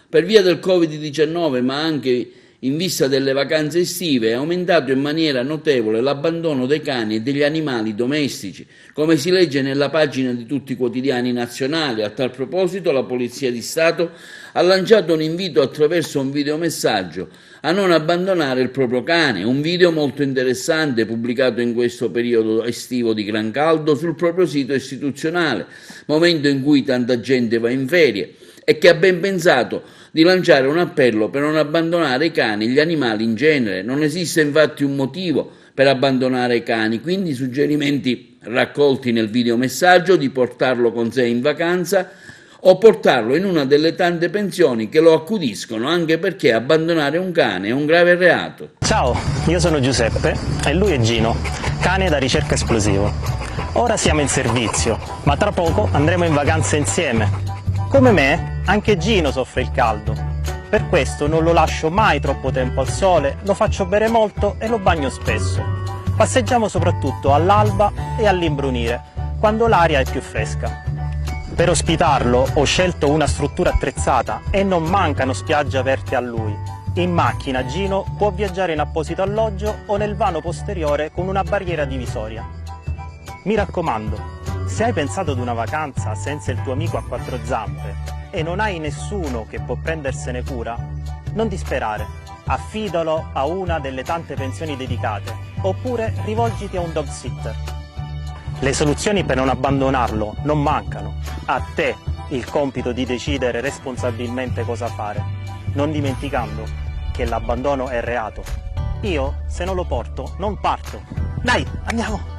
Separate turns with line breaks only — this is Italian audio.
Per via del Covid-19, ma anche in vista delle vacanze estive, è aumentato in maniera notevole l'abbandono dei cani e degli animali domestici, come si legge nella pagina di tutti i quotidiani nazionali. A tal proposito, la Polizia di Stato ha lanciato un invito attraverso un videomessaggio a non abbandonare il proprio cane, un video molto interessante pubblicato in questo periodo estivo di gran caldo sul proprio sito istituzionale, momento in cui tanta gente va in ferie, e che ha ben pensato di lanciare un appello per non abbandonare i cani e gli animali in genere. Non esiste infatti un motivo per abbandonare i cani, quindi i suggerimenti raccolti nel videomessaggio di portarlo con sé in vacanza o portarlo in una delle tante pensioni che lo accudiscono, anche perché abbandonare un cane è un grave reato.
Ciao, io sono Giuseppe e lui è Gino, cane da ricerca esplosivo. Ora siamo in servizio, ma tra poco andremo in vacanza insieme. Come me, anche Gino soffre il caldo. Per questo non lo lascio mai troppo tempo al sole, lo faccio bere molto e lo bagno spesso. Passeggiamo soprattutto all'alba e all'imbrunire, quando l'aria è più fresca. Per ospitarlo ho scelto una struttura attrezzata e non mancano spiagge aperte a lui. In macchina Gino può viaggiare in apposito alloggio o nel vano posteriore con una barriera divisoria. Mi raccomando, se hai pensato ad una vacanza senza il tuo amico a quattro zampe e non hai nessuno che può prendersene cura, non disperare, affidalo a una delle tante pensioni dedicate, oppure rivolgiti a un dog sitter. Le soluzioni per non abbandonarlo non mancano. A te il compito di decidere responsabilmente cosa fare, non dimenticando che l'abbandono è reato. Io, se non lo porto, non parto. Dai, andiamo!